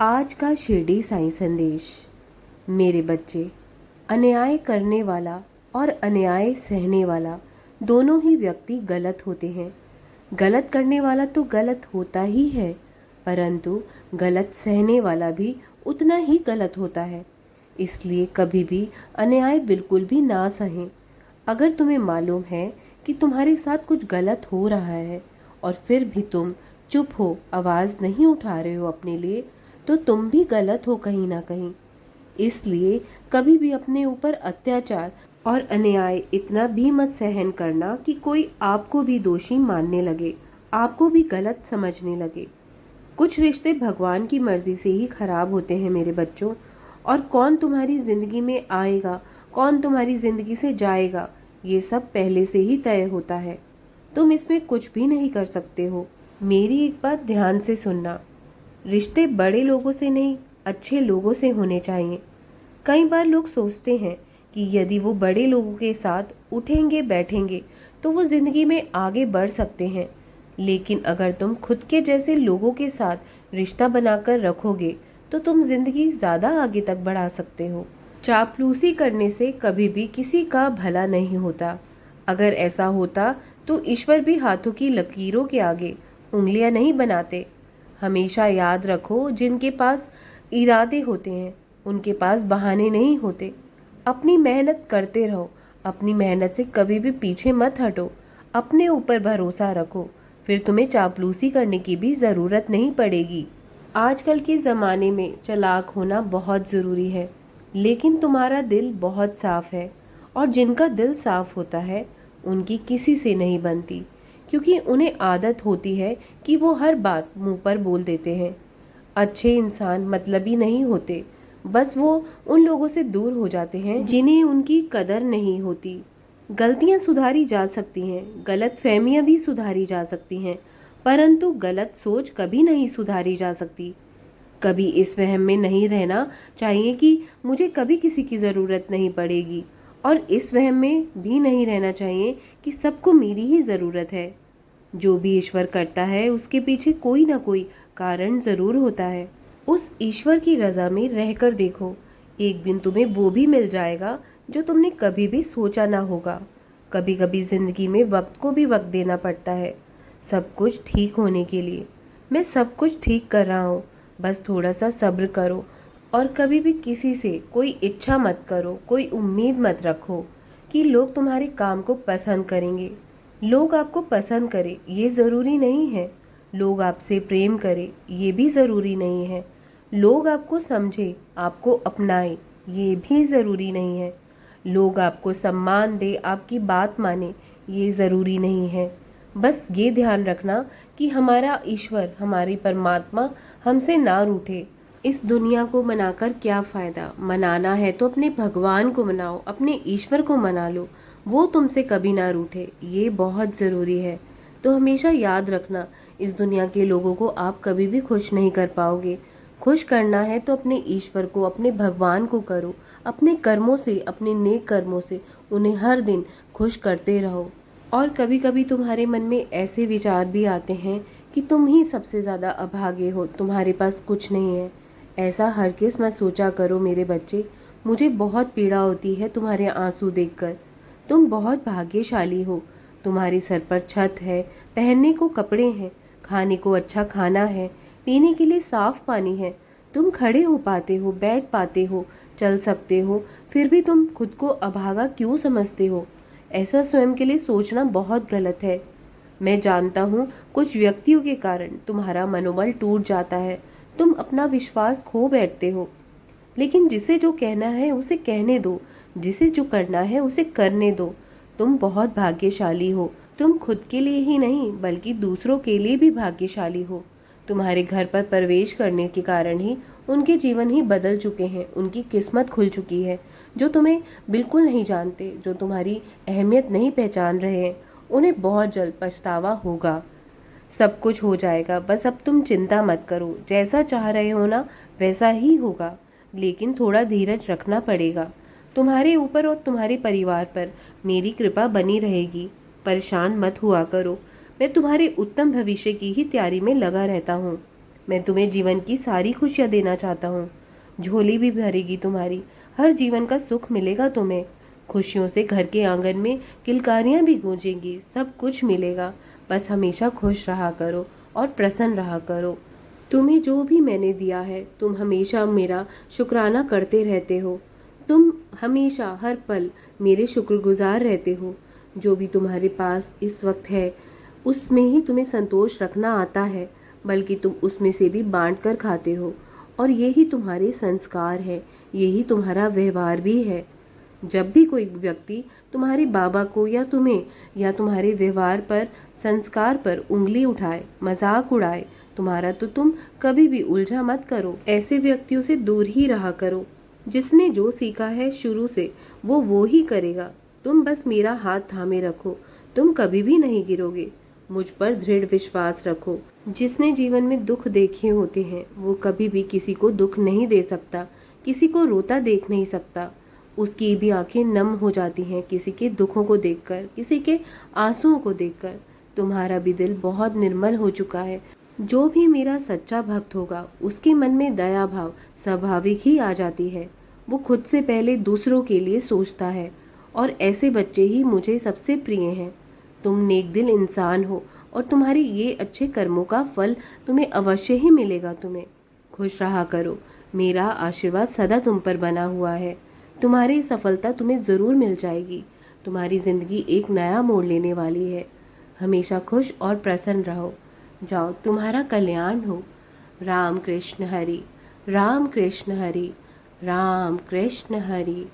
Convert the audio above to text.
आज का शिरडी साईं संदेश। मेरे बच्चे, अन्याय करने वाला और अन्याय सहने वाला दोनों ही व्यक्ति गलत होते हैं। गलत करने वाला तो गलत होता ही है, परंतु गलत सहने वाला भी उतना ही गलत होता है। इसलिए कभी भी अन्याय बिल्कुल भी ना सहें। अगर तुम्हें मालूम है कि तुम्हारे साथ कुछ गलत हो रहा है और फिर भी तुम चुप हो, आवाज़ नहीं उठा रहे हो अपने लिए, तो तुम भी गलत हो कहीं ना कहीं। इसलिए कभी भी अपने ऊपर अत्याचार और अन्याय इतना भी मत सहन करना कि कोई आपको भी दोषी मानने लगे, आपको भी गलत समझने लगे। कुछ रिश्ते भगवान की मर्जी से ही खराब होते हैं मेरे बच्चों, और कौन तुम्हारी जिंदगी में आएगा, कौन तुम्हारी जिंदगी से जाएगा, ये सब पहले से ही तय होता है। तुम इसमें कुछ भी नहीं कर सकते हो। मेरी एक बात ध्यान से सुनना, रिश्ते बड़े लोगों से नहीं, अच्छे लोगों से होने चाहिए। कई बार लोग सोचते हैं कि यदि वो बड़े लोगों के साथ उठेंगे बैठेंगे तो वो जिंदगी में आगे बढ़ सकते हैं, लेकिन अगर तुम खुद के जैसे लोगों के साथ रिश्ता बनाकर रखोगे तो तुम जिंदगी ज़्यादा आगे तक बढ़ा सकते हो। चापलूसी करने से कभी भी किसी का भला नहीं होता। अगर ऐसा होता तो ईश्वर भी हाथों की लकीरों के आगे उंगलियां नहीं बनाते। हमेशा याद रखो, जिनके पास इरादे होते हैं उनके पास बहाने नहीं होते। अपनी मेहनत करते रहो, अपनी मेहनत से कभी भी पीछे मत हटो, अपने ऊपर भरोसा रखो, फिर तुम्हें चापलूसी करने की भी ज़रूरत नहीं पड़ेगी। आजकल के ज़माने में चालाक होना बहुत ज़रूरी है, लेकिन तुम्हारा दिल बहुत साफ है, और जिनका दिल साफ होता है उनकी किसी से नहीं बनती, क्योंकि उन्हें आदत होती है कि वो हर बात मुंह पर बोल देते हैं। अच्छे इंसान मतलबी नहीं होते, बस वो उन लोगों से दूर हो जाते हैं जिन्हें उनकी कदर नहीं होती। गलतियां सुधारी जा सकती हैं, गलत फहमियां भी सुधारी जा सकती हैं, परंतु गलत सोच कभी नहीं सुधारी जा सकती। कभी इस वहम में नहीं रहना चाहिए कि मुझे कभी किसी की ज़रूरत नहीं पड़ेगी, और इस वहम में भी नहीं रहना चाहिए कि सबको मेरी ही ज़रूरत है। जो भी ईश्वर करता है उसके पीछे कोई ना कोई कारण ज़रूर होता है। उस ईश्वर की रज़ा में रहकर देखो, एक दिन तुम्हें वो भी मिल जाएगा जो तुमने कभी भी सोचा ना होगा। कभी कभी ज़िंदगी में वक्त को भी वक्त देना पड़ता है, सब कुछ ठीक होने के लिए। मैं सब कुछ ठीक कर रहा हूँ, बस थोड़ा सा सब्र करो। और कभी भी किसी से कोई इच्छा मत करो, कोई उम्मीद मत रखो कि लोग तुम्हारे काम को पसंद करेंगे। लोग आपको पसंद करें ये ज़रूरी नहीं है, लोग आपसे प्रेम करें ये भी ज़रूरी नहीं है, लोग आपको समझे, आपको अपनाए ये भी ज़रूरी नहीं है, लोग आपको सम्मान दे, आपकी बात माने ये ज़रूरी नहीं है। बस ये ध्यान रखना कि हमारा ईश्वर, हमारी परमात्मा हमसे ना रूठे। इस दुनिया को मनाकर क्या फ़ायदा? मनाना है तो अपने भगवान को मनाओ, अपने ईश्वर को मना लो, वो तुमसे कभी ना रूठे, ये बहुत ज़रूरी है। तो हमेशा याद रखना, इस दुनिया के लोगों को आप कभी भी खुश नहीं कर पाओगे। खुश करना है तो अपने ईश्वर को, अपने भगवान को करो, अपने कर्मों से, अपने नेक कर्मों से उन्हें हर दिन खुश करते रहो। और कभी कभी तुम्हारे मन में ऐसे विचार भी आते हैं कि तुम ही सबसे ज़्यादा अभागे हो, तुम्हारे पास कुछ नहीं है। ऐसा हरगिज़ मत सोचा करो मेरे बच्चे। मुझे बहुत पीड़ा होती है तुम्हारे आंसू देखकर। तुम बहुत भाग्यशाली हो, तुम्हारे सर पर छत है, पहनने को कपड़े हैं, खाने को अच्छा खाना है, पीने के लिए साफ पानी है, तुम खड़े हो पाते हो, बैठ पाते हो, चल सकते हो, फिर भी तुम खुद को अभागा क्यों समझते हो? ऐसा स्वयं के लिए सोचना बहुत गलत है। मैं जानता हूँ कुछ व्यक्तियों के कारण तुम्हारा मनोबल टूट जाता है, तुम अपना विश्वास खो बैठते हो, लेकिन जिसे जो कहना है उसे कहने दो, जिसे जो करना है उसे करने दो। तुम बहुत भाग्यशाली हो, तुम खुद के लिए ही नहीं बल्कि दूसरों के लिए भी भाग्यशाली हो। तुम्हारे घर पर प्रवेश करने के कारण ही उनके जीवन ही बदल चुके हैं, उनकी किस्मत खुल चुकी है। जो तुम्हें बिल्कुल नहीं जानते, जो तुम्हारी अहमियत नहीं पहचान रहे हैं, उन्हें बहुत जल्द पछतावा होगा। सब कुछ हो जाएगा, बस अब तुम चिंता मत करो। जैसा चाह रहे हो ना वैसा ही होगा, लेकिन थोड़ा धीरज रखना पड़ेगा। तुम्हारे ऊपर और तुम्हारे परिवार पर मेरी कृपा बनी रहेगी। परेशान मत हुआ करो, मैं तुम्हारे उत्तम भविष्य की ही तैयारी में लगा रहता हूँ। मैं तुम्हें जीवन की सारी खुशियाँ देना चाहता हूँ। झोली भी भरेगी तुम्हारी, हर जीवन का सुख मिलेगा तुम्हें। खुशियों से घर के आंगन में किलकारियाँ भी गूंजेंगी, सब कुछ मिलेगा। बस हमेशा खुश रहा करो और प्रसन्न रहा करो। तुम्हें जो भी मैंने दिया है, तुम हमेशा मेरा शुक्राना करते रहते हो। तुम हमेशा हर पल मेरे शुक्रगुजार रहते हो। जो भी तुम्हारे पास इस वक्त है, उसमें ही तुम्हें संतोष रखना आता है, बल्कि तुम उसमें से भी बांट कर खाते हो। और यही तुम्हारे संस्कार है, यही तुम्हारा व्यवहार भी है। जब भी कोई व्यक्ति तुम्हारे बाबा को या तुम्हें या तुम्हारे व्यवहार पर, संस्कार पर उंगली उठाए, मजाक उड़ाए तुम्हारा, तो तुम कभी भी उलझा मत करो। ऐसे व्यक्तियों से दूर ही रहा करो। जिसने जो सीखा है शुरू से, वो ही करेगा। तुम बस मेरा हाथ थामे रखो, तुम कभी भी नहीं गिरोगे। मुझ पर दृढ़ विश्वास रखो। जिसने जीवन में दुख देखे होते हैं, वो कभी भी किसी को दुख नहीं दे सकता, किसी को रोता देख नहीं सकता। उसकी भी आंखें नम हो जाती हैं किसी के दुखों को देखकर, किसी के आंसुओं को देखकर। तुम्हारा भी दिल बहुत निर्मल हो चुका है। जो भी मेरा सच्चा भक्त होगा, उसके मन में दया भाव स्वाभाविक ही आ जाती है। वो खुद से पहले दूसरों के लिए सोचता है, और ऐसे बच्चे ही मुझे सबसे प्रिय हैं। तुम नेक दिल इंसान हो, और तुम्हारे ये अच्छे कर्मों का फल तुम्हें अवश्य ही मिलेगा। तुम्हें खुश रहा करो। मेरा आशीर्वाद सदा तुम पर बना हुआ है। तुम्हारी सफलता तुम्हें जरूर मिल जाएगी। तुम्हारी जिंदगी एक नया मोड़ लेने वाली है। हमेशा खुश और प्रसन्न रहो। जाओ, तुम्हारा कल्याण हो। राम कृष्ण हरि, राम कृष्ण हरि, राम कृष्ण हरि।